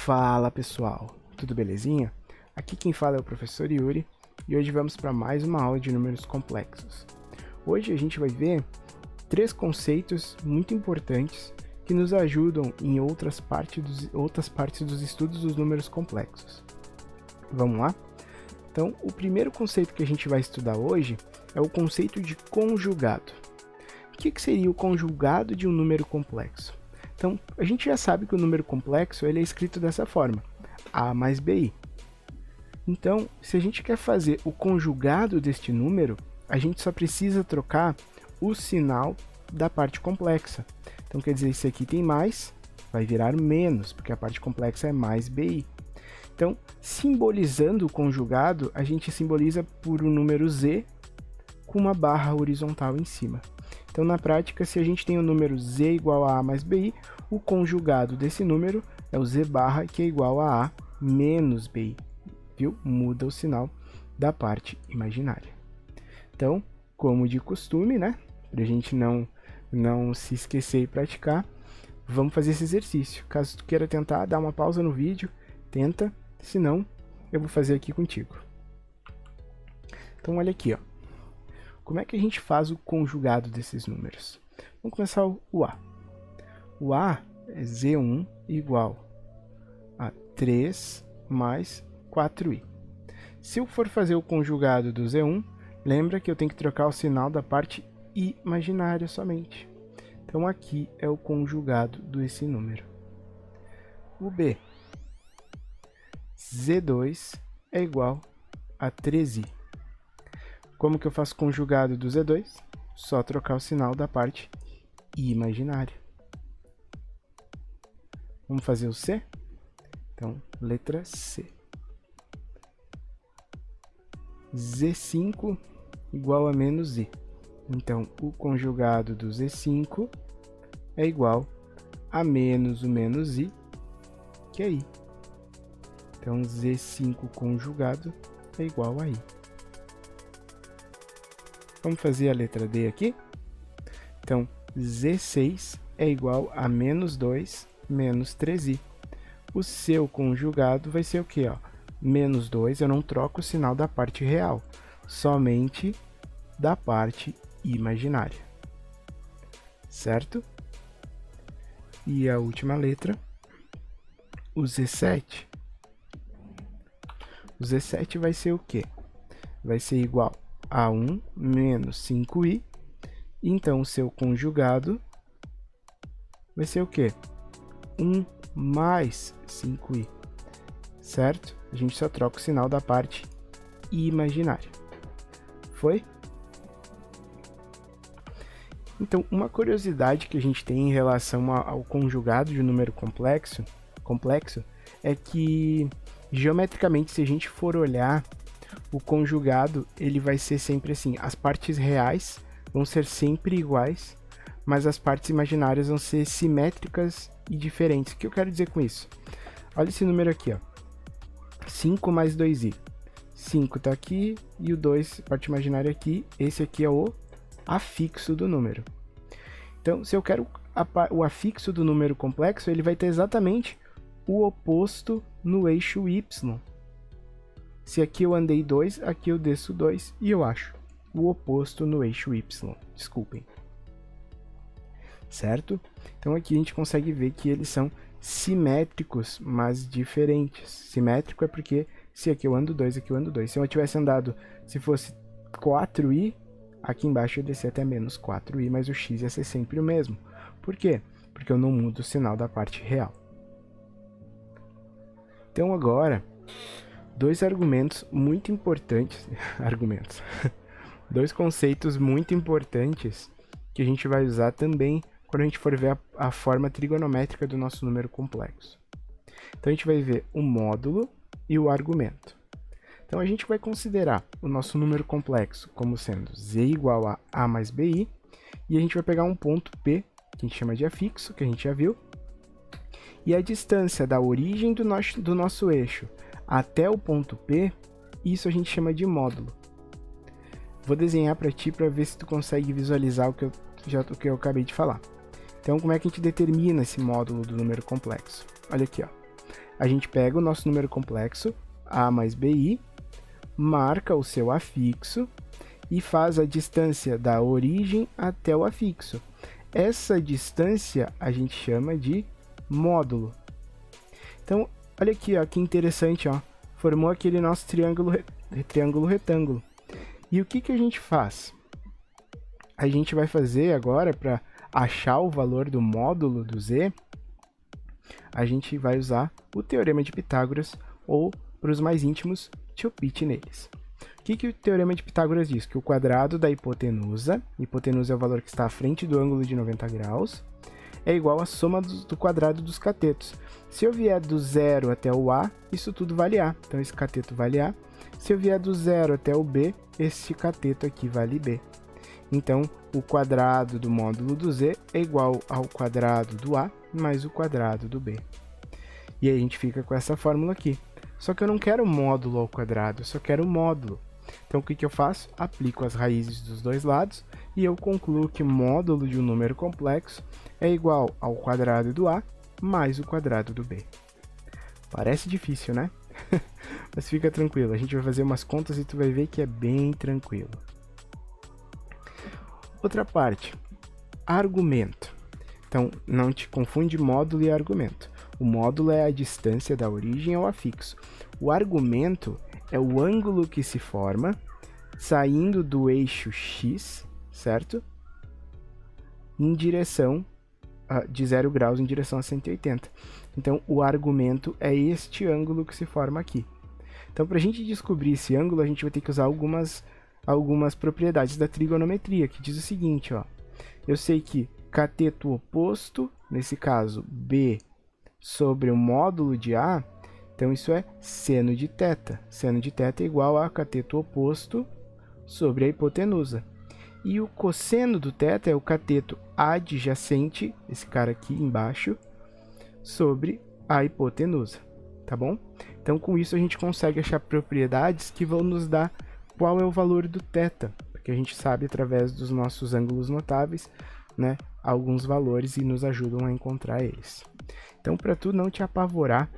Fala pessoal, tudo belezinha? Aqui quem fala é o professor Yuri e hoje vamos para mais uma aula de números complexos. Hoje a gente vai ver 3 conceitos muito importantes que nos ajudam em outras partes dos estudos dos números complexos. Vamos lá? Então, o primeiro conceito que a gente vai estudar hoje é o conceito de conjugado. O que seria o conjugado de um número complexo? Então, a gente já sabe que o número complexo ele é escrito dessa forma, A mais BI. Então, se a gente quer fazer o conjugado deste número, a gente só precisa trocar o sinal da parte complexa. Então, quer dizer, esse aqui tem mais, vai virar menos, porque a parte complexa é mais BI. Então, simbolizando o conjugado, a gente simboliza por um número Z com uma barra horizontal em cima. Então, na prática, se a gente tem o número Z igual a mais BI, o conjugado desse número é o Z barra, que é igual a menos BI. Viu? Muda o sinal da parte imaginária. Então, como de costume, né? Para a gente não se esquecer e praticar, vamos fazer esse exercício. Caso tu queira tentar, dá uma pausa no vídeo, tenta, senão eu vou fazer aqui contigo. Então, olha aqui, ó. Como é que a gente faz o conjugado desses números? Vamos começar o A. O A é Z1 igual a 3 mais 4i. Se eu for fazer o conjugado do Z1, lembra que eu tenho que trocar o sinal da parte imaginária somente. Então aqui é o conjugado desse número. O B. Z2 é igual a 3i. Como que eu faço conjugado do Z2? Só trocar o sinal da parte imaginária. Vamos fazer o C? Então, letra C. Z5 igual a menos I. Então, o conjugado do Z5 é igual a menos o menos I, que é I. Então, Z5 conjugado é igual a I. Vamos fazer a letra D aqui? Então, Z6 é igual a menos 2 menos 3i. O seu conjugado vai ser o quê? Ó? Menos 2, eu não troco o sinal da parte real, somente da parte imaginária. Certo? E a última letra, o Z7. O Z7 vai ser o quê? Vai ser igual a 1 menos 5i, então o seu conjugado vai ser o quê? 1 mais 5i, certo? A gente só troca o sinal da parte imaginária. Foi? Então, uma curiosidade que a gente tem em relação ao conjugado de um número complexo é que, geometricamente, se a gente for olhar, o conjugado ele vai ser sempre assim, as partes reais vão ser sempre iguais, mas as partes imaginárias vão ser simétricas e diferentes. O que eu quero dizer com isso? Olha esse número aqui, ó. 5 mais 2i. 5 está aqui e o 2, parte imaginária aqui. Esse aqui é o afixo do número. Então, se eu quero o afixo do número complexo, ele vai ter exatamente o oposto no eixo y. Se aqui eu andei 2, aqui eu desço 2 e eu acho o oposto no eixo y. Desculpem. Certo? Então aqui a gente consegue ver que eles são simétricos, mas diferentes. Simétrico é porque se aqui eu ando 2, aqui eu ando 2. Se eu tivesse andado, se fosse 4i, aqui embaixo eu descer até menos 4i, mas o x ia ser sempre o mesmo. Por quê? Porque eu não mudo o sinal da parte real. Então agora, dois argumentos muito importantes, dois conceitos muito importantes que a gente vai usar também quando a gente for ver a forma trigonométrica do nosso número complexo. Então a gente vai ver o módulo e o argumento. Então a gente vai considerar o nosso número complexo como sendo z igual a a mais bi, e a gente vai pegar um ponto P, que a gente chama de afixo, que a gente já viu, e a distância da origem do nosso eixo até o ponto P, isso a gente chama de módulo. Vou desenhar para ti para ver se tu consegue visualizar o que eu acabei de falar. Então, como é que a gente determina esse módulo do número complexo? Olha aqui, ó. A gente pega o nosso número complexo, a mais bi, marca o seu afixo e faz a distância da origem até o afixo. Essa distância a gente chama de módulo. Então, olha aqui, ó, que interessante, ó. Formou aquele nosso triângulo retângulo. E o que que a gente faz? A gente vai fazer agora, para achar o valor do módulo do z, a gente vai usar o Teorema de Pitágoras, ou, para os mais íntimos, tilpite neles. O que que o Teorema de Pitágoras diz? Que o quadrado da hipotenusa é o valor que está à frente do ângulo de 90 graus, é igual à soma do quadrado dos catetos. Se eu vier do zero até o A, isso tudo vale A. Então, esse cateto vale A. Se eu vier do zero até o B, esse cateto aqui vale B. Então, o quadrado do módulo do Z é igual ao quadrado do A mais o quadrado do B. E aí a gente fica com essa fórmula aqui. Só que eu não quero módulo ao quadrado, eu só quero módulo. Então, o que que eu faço? Aplico as raízes dos dois lados e eu concluo que módulo de um número complexo é igual ao quadrado do A mais o quadrado do B. Parece difícil, né? Mas fica tranquilo, a gente vai fazer umas contas e tu vai ver que é bem tranquilo. Outra parte, argumento. Então, não te confunde módulo e argumento. O módulo é a distância da origem ao afixo. O argumento é o ângulo que se forma saindo do eixo x, certo? Em direção de 0 graus em direção a 180. Então, o argumento é este ângulo que se forma aqui. Então, para a gente descobrir esse ângulo, a gente vai ter que usar algumas propriedades da trigonometria, que diz o seguinte, ó. Eu sei que cateto oposto, nesse caso, B sobre o módulo de A, então isso é seno de θ. Seno de θ é igual a cateto oposto sobre a hipotenusa. E o cosseno do θ é o cateto adjacente, esse cara aqui embaixo, sobre a hipotenusa, tá bom? Então, com isso, a gente consegue achar propriedades que vão nos dar qual é o valor do θ, porque a gente sabe, através dos nossos ângulos notáveis, né, alguns valores e nos ajudam a encontrar eles. Então, para tu não te apavorar,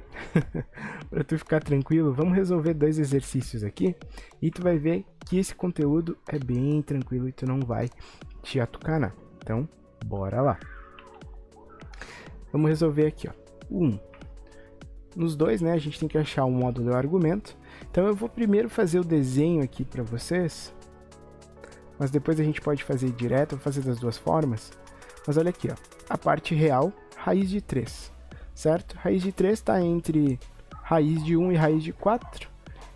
para tu ficar tranquilo, vamos resolver dois exercícios aqui e tu vai ver que esse conteúdo é bem tranquilo e tu não vai te atucanar. Então, bora lá. Vamos resolver aqui, ó. Nos dois, né, a gente tem que achar o módulo e o argumento. Então, eu vou primeiro fazer o desenho aqui para vocês, mas depois a gente pode fazer direto, vou fazer das duas formas. Mas olha aqui, ó, a parte real, raiz de 3. Certo? Raiz de 3 está entre raiz de 1 e raiz de 4,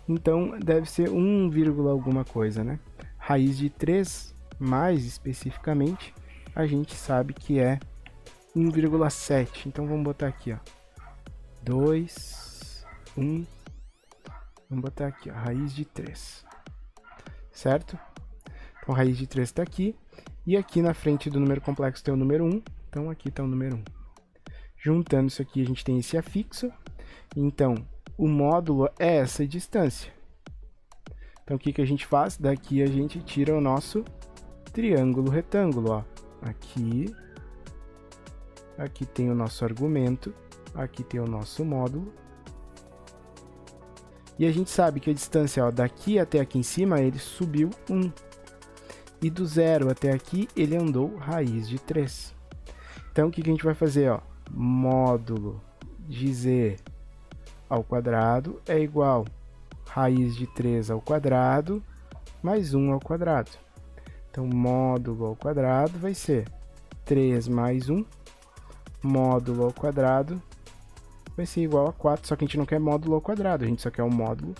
então deve ser 1, alguma coisa, né? Raiz de 3, mais especificamente, a gente sabe que é 1,7. Então vamos botar aqui, ó, 2, 1, vamos botar aqui, ó, raiz de 3, certo? Então raiz de 3 está aqui, e aqui na frente do número complexo tem o número 1, então aqui está o número 1. Juntando isso aqui, a gente tem esse afixo. Então, o módulo é essa distância. Então, o que que a gente faz? Daqui a gente tira o nosso triângulo retângulo, ó. Aqui tem o nosso argumento, aqui tem o nosso módulo. E a gente sabe que a distância, ó, daqui até aqui em cima, ele subiu 1. E do 0 até aqui, ele andou raiz de 3. Então, o que que a gente vai fazer, ó? Módulo de z ao quadrado é igual a raiz de 3 ao quadrado mais 1 ao quadrado. Então, módulo ao quadrado vai ser 3 mais 1, módulo ao quadrado vai ser igual a 4, só que a gente não quer módulo ao quadrado, a gente só quer o módulo,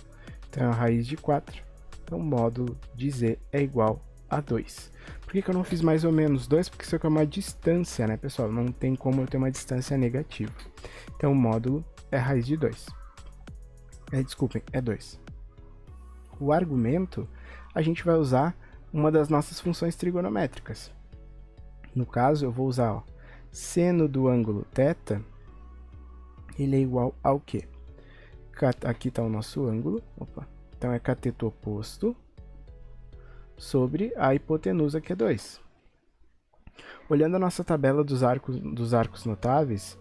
então a raiz de 4, então módulo de z é igual a 2. Por que que eu não fiz mais ou menos 2? Porque isso aqui é uma distância, né, pessoal? Não tem como eu ter uma distância negativa. Então, o módulo é raiz de 2. Desculpem, é 2. O argumento, a gente vai usar uma das nossas funções trigonométricas. No caso, eu vou usar, ó, seno do ângulo θ, ele é igual ao quê? Aqui está o nosso ângulo, opa. Então, é cateto oposto sobre a hipotenusa, que é 2. Olhando a nossa tabela dos arcos notáveis,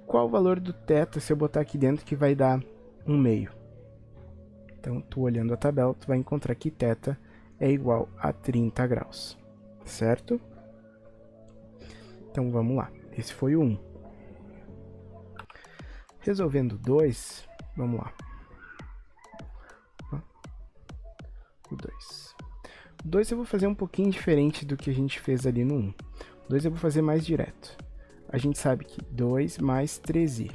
qual o valor do θ se eu botar aqui dentro que vai dar 1/2? Então, tu olhando a tabela, tu vai encontrar que θ é igual a 30 graus, certo? Então, vamos lá. Esse foi o 1. Resolvendo 2, vamos lá. O 2. O 2 eu vou fazer um pouquinho diferente do que a gente fez ali no 1. O 2 eu vou fazer mais direto. A gente sabe que 2 mais 3i.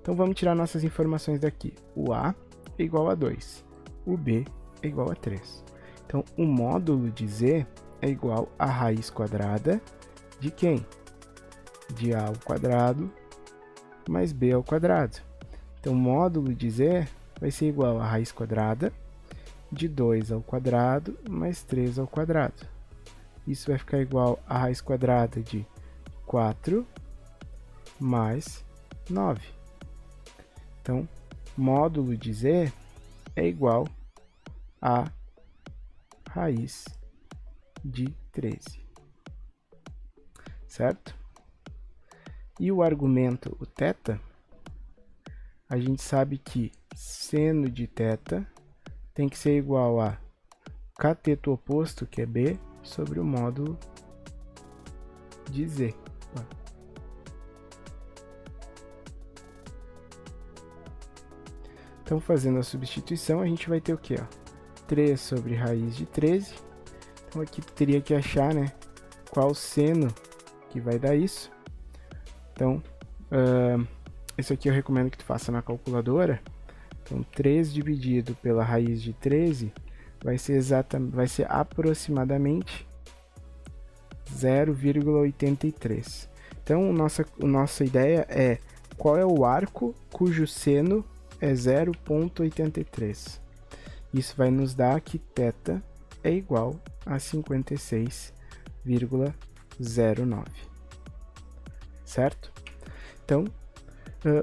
Então, vamos tirar nossas informações daqui. O a é igual a 2. O b é igual a 3. Então, o módulo de z é igual a raiz quadrada de quem? De a ao quadrado mais b ao quadrado. Então, o módulo de z vai ser igual a raiz quadrada de 2 ao quadrado mais 3 ao quadrado. Isso vai ficar igual a raiz quadrada de 4 mais 9. Então, módulo de z é igual a raiz de 13. Certo? E o argumento, o θ, a gente sabe que seno de θ tem que ser igual a cateto oposto, que é b, sobre o módulo de z. Então, fazendo a substituição, a gente vai ter o quê? 3 sobre raiz de 13. Então, aqui teria que achar, né, qual seno que vai dar isso. Então, isso aqui eu recomendo que tu faça na calculadora. Então, 3 dividido pela raiz de 13 vai ser aproximadamente 0,83. Então, nossa ideia é qual é o arco cujo seno é 0,83. Isso vai nos dar que θ é igual a 56,09. Certo? Então,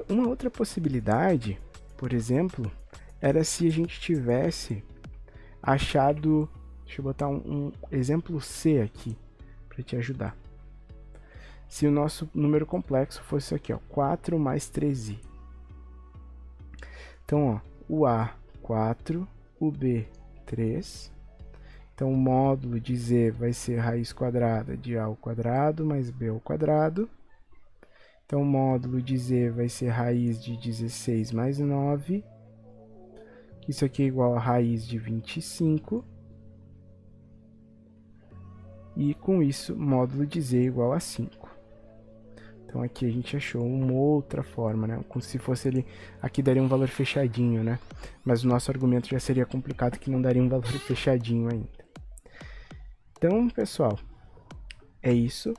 uma outra possibilidade, por exemplo, era se a gente tivesse achado... Deixa eu botar um exemplo C aqui, para te ajudar. Se o nosso número complexo fosse aqui, ó, 4 mais 3i. Então, ó, o a, 4, o b, 3. Então, o módulo de z vai ser raiz quadrada de a ao quadrado mais b ao quadrado. Então, o módulo de z vai ser raiz de 16 mais 9. Isso aqui é igual a raiz de 25. E, com isso, módulo de z é igual a 5. Então, aqui a gente achou uma outra forma, né? Como se fosse ele... Aqui daria um valor fechadinho, né? Mas o nosso argumento já seria complicado, que não daria um valor fechadinho ainda. Então, pessoal, é isso.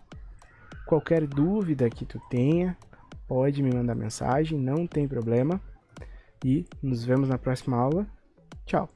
Qualquer dúvida que tu tenha, pode me mandar mensagem, não tem problema. E nos vemos na próxima aula. Tchau!